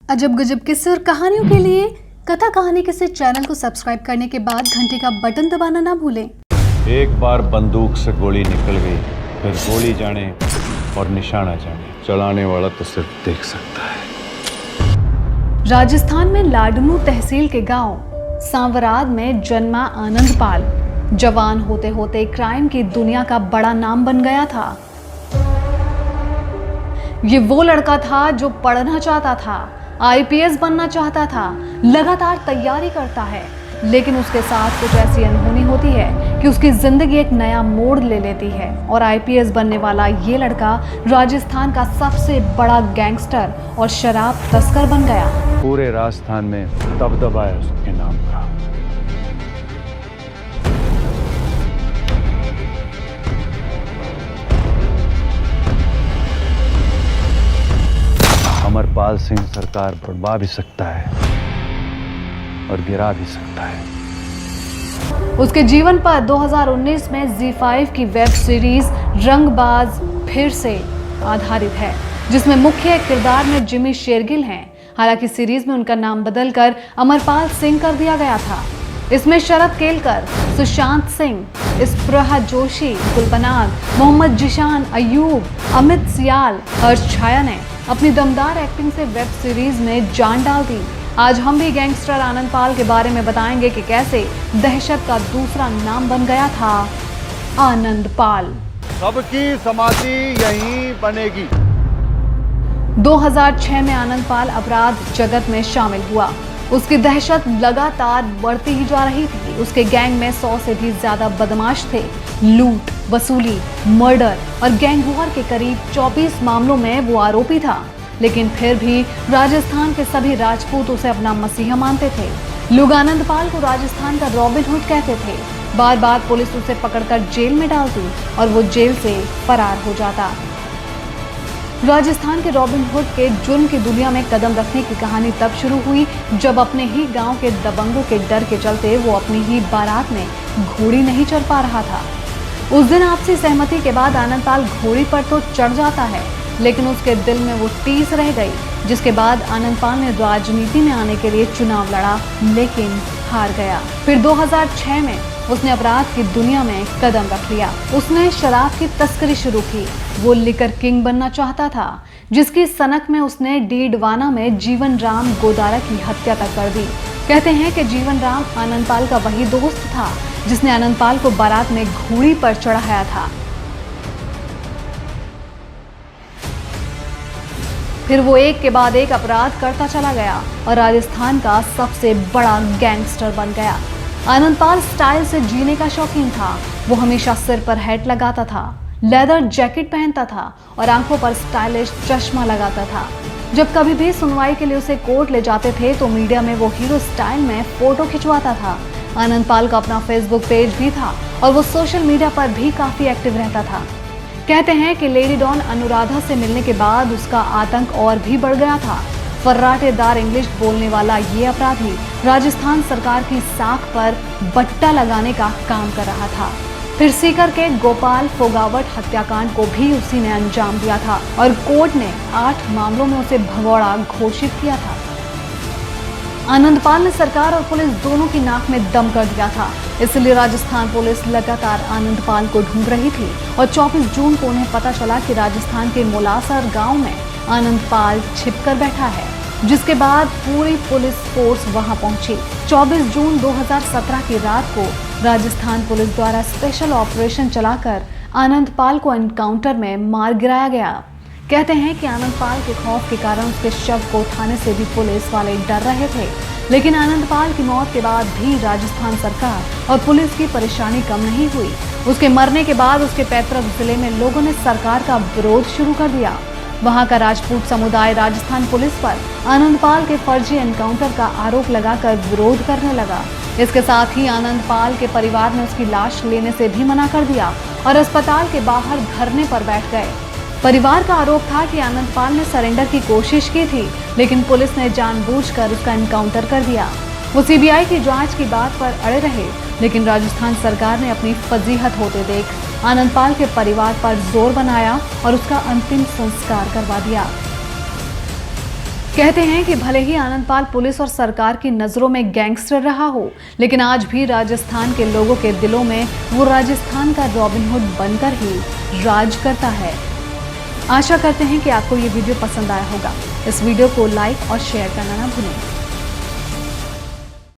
अजब गजब किस्से और कहानियों के लिए कथा कहानी किस्से चैनल को सब्सक्राइब करने के बाद घंटे का बटन दबाना ना भूलें। एक बार बंदूक से गोली निकल गई, फिर गोली जाने और निशाना जाने, चलाने वाला तो सिर्फ देख सकता है। राजस्थान में लाडनू तहसील के गांव सांवराद में जन्मा आनंदपाल जवान होते होते क्राइम की दुनिया का बड़ा नाम बन गया था। ये वो लड़का था जो पढ़ना चाहता था, आईपीएस बनना चाहता था, लगातार तैयारी करता है, लेकिन उसके साथ कुछ ऐसी अनहोनी होती है कि उसकी जिंदगी एक नया मोड़ ले लेती है और आईपीएस बनने वाला ये लड़का राजस्थान का सबसे बड़ा गैंगस्टर और शराब तस्कर बन गया। पूरे राजस्थान में दबदबा है उसके नाम का। अमरपाल सिंह सरकार बढ़वा भी सकता है और गिरा भी सकता है। उसके जीवन पर 2019 में ZEE5 की वेब सीरीज रंगबाज फिर से आधारित है, जिसमें मुख्य किरदार में जिमी शेरगिल हैं। हालांकि सीरीज में उनका नाम बदलकर अमरपाल सिंह कर दिया गया था। इसमें शरद केलकर, सुशांत सिंह, स्पृहा जोशी, गुलपनाग, मोहम्मद जिशान, अयूब, अमित सियाल, हर्ष छाया ने अपनी दमदार एक्टिंग से वेब सीरीज में जान डाल दी। आज हम भी गैंगस्टर आनंदपाल के बारे में बताएंगे कि कैसे दहशत का दूसरा नाम बन गया था आनंदपाल। सबकी समाधि यहीं बनेगी। 2006 में आनंदपाल अपराध जगत में शामिल हुआ। उसकी दहशत लगातार बढ़ती ही जा रही थी। उसके गैंग में 100 से भी ज्यादा बदमाश थे। लूट, वसूली, मर्डर और गैंग वॉर के करीब 24 मामलों में वो आरोपी था। लेकिन फिर भी राजस्थान के सभी राजपूत उसे अपना मसीहा मानते थे। लोग आनंदपाल को राजस्थान का रॉबिन हुड कहते थे। बार बार पुलिस उसे पकड़कर जेल में डालती और वो जेल से फरार हो जाता। राजस्थान के रॉबिन हुड के जुर्म की दुनिया में कदम रखने की कहानी तब शुरू हुई जब अपने ही गांव के दबंगों के डर के चलते वो अपनी ही बारात में घोड़ी नहीं चढ़ पा रहा था। उस दिन आपसी सहमति के बाद आनंदपाल घोड़ी पर तो चढ़ जाता है, लेकिन उसके दिल में वो टीस रह गई, जिसके बाद आनंदपाल ने राजनीति में आने के लिए चुनाव लड़ा, लेकिन हार गया। फिर 2006 में उसने अपराध की दुनिया में कदम रख लिया। उसने शराब की तस्करी शुरू की। वो लिकर किंग बनना चाहता था, जिसकी सनक में उसने डीडवाना में जीवन राम गोदारा की हत्या तक कर दी। कहते हैं कि जीवन राम आनंदपाल का वही दोस्त था जिसने आनंदपाल को बारात में घोड़ी पर चढ़ाया था। फिर वो एक के बाद एक अपराध करता चला गया और राजस्थान का सबसे बड़ा गैंगस्टर बन गया। आनंदपाल स्टाइल से जीने का शौकीन था। वो हमेशा सिर पर हैट लगाता था, लेदर जैकेट पहनता था और आंखों पर स्टाइलिश चश्मा लगाता था। जब कभी भी सुनवाई के लिए उसे कोर्ट ले जाते थे तो मीडिया में वो हीरो स्टाइल में फोटो खिंचवाता था। आनंदपाल का अपना फेसबुक पेज भी था और वो सोशल मीडिया पर भी काफी एक्टिव रहता था। कहते हैं कि लेडी डॉन अनुराधा से मिलने के बाद उसका आतंक और भी बढ़ गया था। फर्राटेदार इंग्लिश बोलने वाला ये अपराधी राजस्थान सरकार की साख पर बट्टा लगाने का काम कर रहा था। फिर सीकर के गोपाल फोगावट हत्याकांड को भी उसी ने अंजाम दिया था और कोर्ट ने 8 मामलों में उसे भगौड़ा घोषित किया था। आनंदपाल ने सरकार और पुलिस दोनों की नाक में दम कर दिया था, इसलिए राजस्थान पुलिस लगातार आनंदपाल को ढूंढ रही थी और 24 जून को उन्हें पता चला कि राजस्थान के मोलासर गांव में आनंदपाल छिपकर बैठा है, जिसके बाद पूरी पुलिस फोर्स वहां पहुंची। 24 जून 2017 की रात को राजस्थान पुलिस द्वारा स्पेशल ऑपरेशन चलाकर आनंदपाल को एनकाउंटर में मार गिराया गया। कहते हैं कि आनंदपाल के खौफ के कारण उसके शव को उठाने से भी पुलिस वाले डर रहे थे, लेकिन आनंदपाल की मौत के बाद भी राजस्थान सरकार और पुलिस की परेशानी कम नहीं हुई। उसके मरने के बाद उसके पैतृक जिले में लोगों ने सरकार का विरोध शुरू कर दिया। वहां का राजपूत समुदाय राजस्थान पुलिस पर आनंदपाल के फर्जी एनकाउंटर का आरोप लगाकर विरोध करने लगा। इसके साथ ही आनंदपाल के परिवार ने उसकी लाश लेने से भी मना कर दिया और अस्पताल के बाहर धरने पर बैठ गए। परिवार का आरोप था कि आनंदपाल ने सरेंडर की कोशिश की थी, लेकिन पुलिस ने जानबूझकर उसका एनकाउंटर कर दिया। वो सीबीआई की जांच की बात पर अड़े रहे, लेकिन राजस्थान सरकार ने अपनी फजीहत होते देख आनंदपाल के परिवार पर जोर बनाया और उसका अंतिम संस्कार करवा दिया। कहते हैं कि भले ही आनंदपाल पुलिस और सरकार की नजरों में गैंगस्टर रहा हो, लेकिन आज भी राजस्थान के लोगों के दिलों में वो राजस्थान का रॉबिनहुड बनकर ही राज करता है। आशा करते हैं कि आपको ये वीडियो पसंद आया होगा। इस वीडियो को लाइक और शेयर करना ना भूलें।